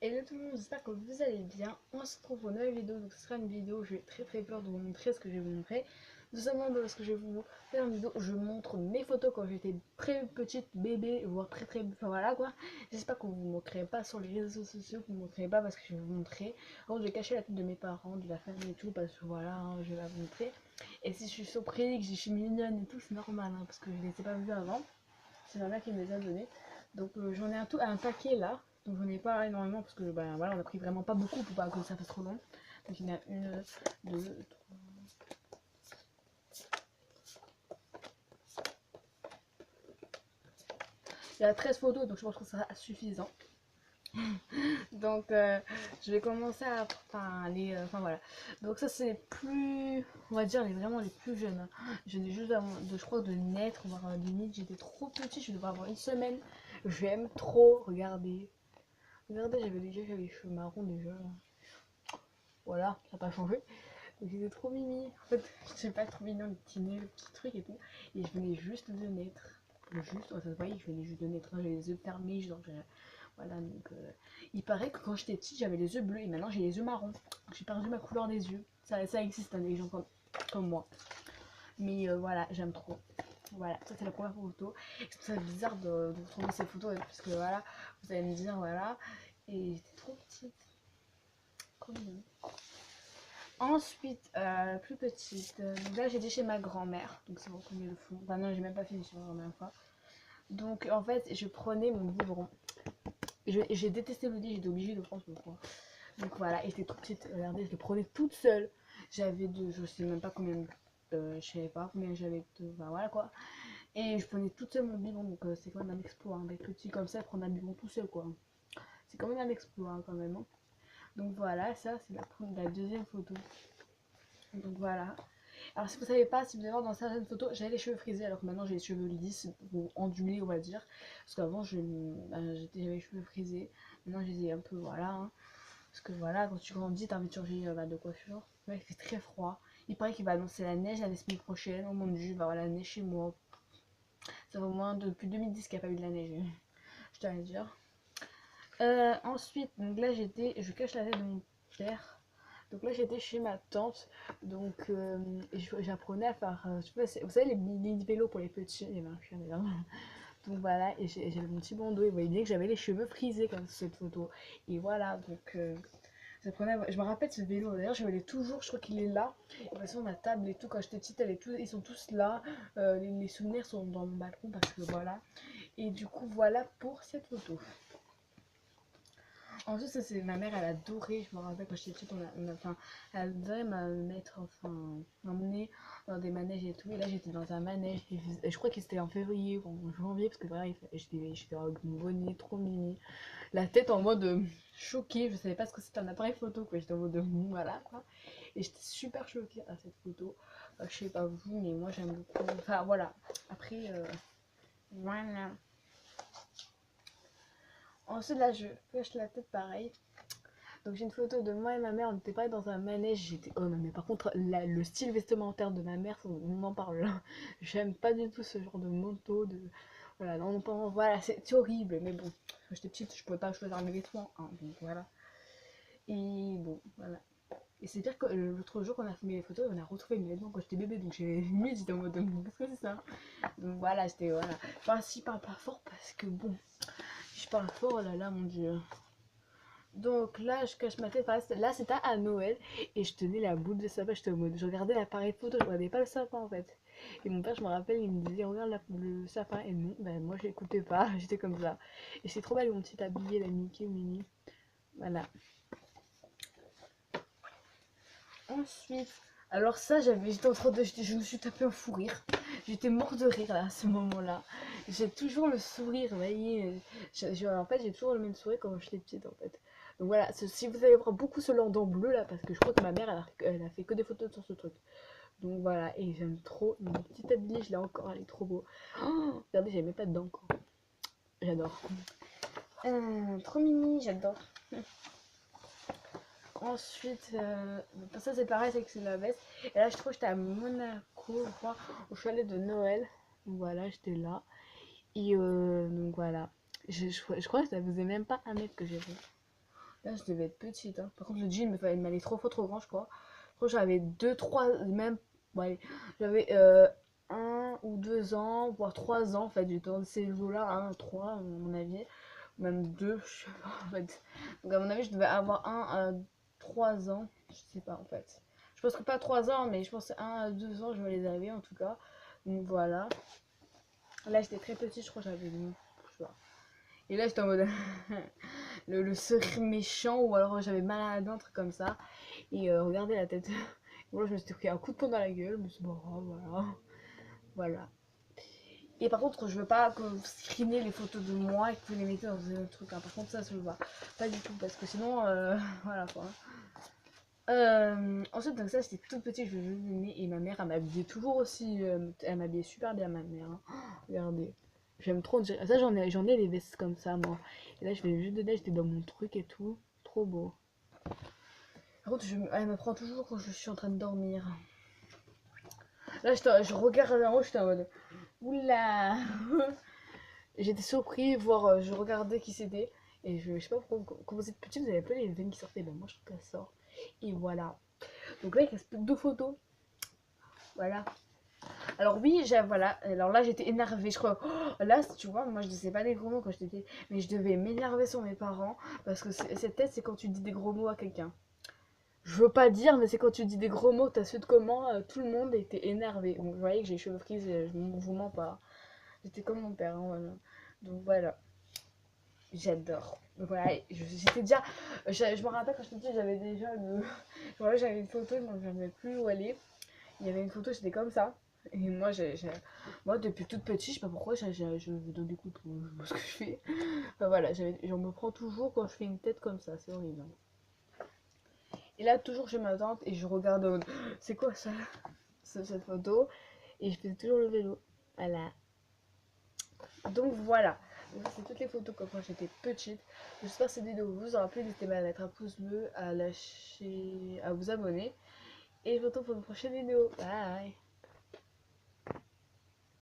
Hello tout le monde, j'espère que vous allez bien. On se retrouve pour une nouvelle vidéo. Donc ce sera une vidéo où j'ai très peur de vous montrer ce que je vais vous montrer. Tout simplement parce que je vais vous faire une vidéo où je montre mes photos quand j'étais très petite, bébé, voire enfin voilà quoi. J'espère que vous ne me montrerez pas sur les réseaux sociaux, que vous ne me montrerez pas parce que je vais vous montrer. Donc je vais cacher la tête de mes parents, de la famille et tout, parce que voilà, hein, je vais la montrer. Et si je suis surprise, que je suis mignonne et tout, c'est normal, hein, parce que je ne les ai pas vus avant. C'est ma mère qui me les a donnés. Donc j'en ai un paquet là. Donc j'en ai pas énormément parce que bah, voilà, on a pris vraiment pas beaucoup pour pas que ça fasse trop long. Donc il y en a une, deux, trois. Il y a 13 photos donc je pense que ça sera suffisant. Donc je vais commencer à. Enfin voilà. Donc ça c'est les plus. On va dire vraiment les plus jeunes. Je n'ai juste avant je crois de naître, voire limite, j'étais trop petite, je devrais avoir une semaine. J'aime trop regarder. Regardez, j'avais les cheveux marrons déjà. Voilà, ça n'a pas changé. Donc j'étais trop mimi. En fait, je sais pas, trop mignon, le petit nez, le petit truc et tout. Et je venais juste de naître. Juste, ça se voyait, je venais juste de naître. J'avais les yeux fermés, genre, voilà. Donc, il paraît que quand j'étais petite, j'avais les yeux bleus et maintenant j'ai les yeux marrons. J'ai perdu ma couleur des yeux. Ça existe, hein, des gens comme moi. Mais voilà, j'aime trop. Voilà, ça c'est la première photo. C'est ça bizarre de trouver ces photos parce que voilà, vous allez me dire, voilà. Et j'étais trop petite. Trop mignonne. Ensuite, plus petite, donc là j'étais chez ma grand-mère, donc c'est vous reconnaissez le fond. Enfin non, j'ai même pas fini sur la première fois. Donc en fait, je prenais mon biberon. J'ai détesté le lit, j'étais obligée de prendre le coin. Donc voilà, et j'étais toute petite, regardez, je le prenais toute seule. J'avais deux, je sais même pas combien, je savais pas combien j'avais de, enfin voilà quoi. Et je prenais toute seule mon biberon, donc c'est quand même un exploit, hein, d'être petit comme ça, prendre un biberon tout seul quoi. C'est quand même un exploit hein, quand même. Hein. Donc voilà, ça c'est la deuxième photo. Donc voilà. Alors si vous savez pas, si vous allez voir dans certaines photos, j'avais les cheveux frisés alors que maintenant j'ai les cheveux lisses ou ondulés on va dire. Parce qu'avant j'avais les cheveux frisés, maintenant je les ai un peu voilà. Hein. Parce que voilà, quand tu grandis, t'as envie de changer de coiffure. Là il fait très froid. Il paraît qu'il va annoncer la neige la semaine prochaine. Oh mon dieu, il va y avoir la neige chez moi. Ça fait au moins depuis 2010 qu'il n'y a pas eu de la neige. Je tiens à le dire. Ensuite, donc là je cache la tête de mon père. Donc là j'étais chez ma tante, donc j'apprenais à faire, vous savez les mini vélos pour les petits, les marchiens d'ailleurs. Donc voilà, et j'avais mon petit bandeau, et vous voyez bien que j'avais les cheveux frisés comme sur cette photo. Et voilà, donc je me rappelle de ce vélo, d'ailleurs je l'ai toujours, je crois qu'il est là. Et de toute façon ma table et tout, quand j'étais petite, ils sont tous là. Les souvenirs sont dans mon balcon parce que voilà. Et du coup voilà pour cette photo. En plus, ça, c'est ma mère, elle adorait. Je me rappelle quand j'étais petite, enfin, elle adorait me mettre, enfin, m'emmener dans des manèges et tout. Et là, j'étais dans un manège. Et je crois que c'était en février ou en janvier, parce que voilà, j'étais avec mon bonnet, trop mimi. La tête en mode choquée. Je savais pas ce que c'était un appareil photo, quoi. J'étais en mode voilà, quoi. Et j'étais super choquée à cette photo. Je sais pas vous, mais moi, j'aime beaucoup. Enfin, voilà. Après, voilà. Ensuite, là, je pêche la tête pareil. Donc j'ai une photo de moi et ma mère, on était pas dans un manège, j'étais... Oh non mais par contre, le style vestimentaire de ma mère, on en parle là. J'aime pas du tout ce genre de manteau, de... Voilà, non, non, voilà, c'est horrible, mais bon, quand j'étais petite, je pouvais pas choisir mes vêtements, hein, donc voilà. Et bon, voilà. Et c'est pire que l'autre jour qu'on a fait mes photos, on a retrouvé mes vêtements quand j'étais bébé, donc j'ai limite, j'étais en mode, qu'est-ce que c'est ça? Donc voilà, j'étais, voilà. Enfin, si, je parle pas fort parce que bon, si je parle fort, oh là là, mon dieu. Donc là, je cache ma tête. Là, c'était à Noël. Et je tenais la boule de sapin. J'étais en mode. Je regardais l'appareil photo. Je regardais pas le sapin en fait. Et mon père, je me rappelle, il me disait regarde le sapin. Et non, ben moi, j'écoutais pas. J'étais comme ça. Et c'est trop belle mon petit habillé, la Mickey Minnie. Voilà. Ensuite. Alors ça, j'étais en train de. Je me suis tapé un fou rire. J'étais morte de rire là, à ce moment-là. J'ai toujours le sourire, vous voyez. En fait, j'ai toujours le même sourire quand j'étais petite en fait. Donc voilà, si vous allez voir beaucoup ce landau bleu là, parce que je crois que ma mère elle a fait que des photos sur ce truc. Donc voilà, et j'aime trop. Mon petit habillé, je l'ai encore, elle est trop beau. Oh, regardez, j'ai même pas dedans encore. J'adore. Trop mimi, j'adore. Ensuite, ça c'est pareil, c'est que c'est la veste. Et là, je trouve que j'étais à Monaco, je crois, au chalet de Noël. Donc voilà, j'étais là. Et donc voilà. Je crois que ça faisait même pas un mètre que j'ai fait. Là, je devais être petite. Hein. Par contre, le jean, il m'allait trop fois trop grand, je crois. Je crois que j'avais 2, 3, même. Bon, allez, j'avais 1 ou 2 ans, voire 3 ans en fait. J'étais dans ces eaux-là, 1, 3, à mon avis. Même 2, je sais pas en fait. Donc, à mon avis, je devais avoir 1 à 3 ans. Je sais pas en fait. Je pense que pas 3 ans, mais je pense que 1 à 2 ans, je me les avais en tout cas. Donc voilà. Là, j'étais très petite, je crois que j'avais. Je sais pas. Et là, j'étais en mode. le sourire méchant, ou alors j'avais mal à la dent, un truc comme ça. Et regardez la tête. Moi, je me suis pris un coup de poing dans la gueule, mais c'est bon, voilà. Voilà. Et par contre, je veux pas que vous screenez les photos de moi et que vous les mettez dans un truc. Hein. Par contre, ça, je veux pas. Pas du tout, parce que sinon, voilà quoi. Ensuite, donc ça, j'étais toute petite, je venais et ma mère, elle m'habillait toujours aussi. Elle m'habillait super bien, ma mère. Hein. Regardez. J'aime trop. Ça, j'en ai des vestes comme ça, moi. Et là, je fais juste dedans, j'étais dans mon truc et tout. Trop beau. Par contre, elle me prend toujours quand je suis en train de dormir. Là, je regarde en haut, j'étais en mode. Oula. J'étais surpris, voir, je regardais qui c'était. Et je sais pas pourquoi, quand vous êtes petit, vous avez pas les veines qui sortaient. Ben moi, je trouve qu'elle sort. Et voilà. Donc là, il reste plus que 2 photos. Voilà. Alors oui, voilà. Alors là, j'étais énervée. Je crois. Oh, là, tu vois, moi, je disais pas des gros mots quand j'étais. Mais je devais m'énerver sur mes parents. Parce que cette tête, c'est quand tu dis des gros mots à quelqu'un. Je veux pas dire, mais c'est quand tu dis des gros mots, t'as su de comment tout le monde était énervé. Bon, vous voyez que j'ai les cheveux frisés, je vous mens pas. J'étais comme mon père, hein, voilà. Donc voilà, j'adore. Donc voilà, j'étais déjà. Je me rappelle quand je te dis, j'avais déjà le. Voilà, j'avais une photo, je ne savais plus où aller. Il y avait une photo, j'étais comme ça. Et moi, moi depuis toute petite, je sais pas pourquoi, je me donne des coups pour ce que je fais. Enfin voilà, j'en me prends toujours quand je fais une tête comme ça, c'est horrible. Et là, toujours chez ma tante, et je regarde, c'est quoi ça, cette photo? Et je faisais toujours le vélo. Voilà. Donc voilà. Donc c'est toutes les photos comme quand j'étais petite. J'espère que cette vidéo vous aura plu. N'hésitez pas à mettre un pouce bleu, à lâcher, à vous abonner. Et je vous retrouve pour une prochaine vidéo. Bye.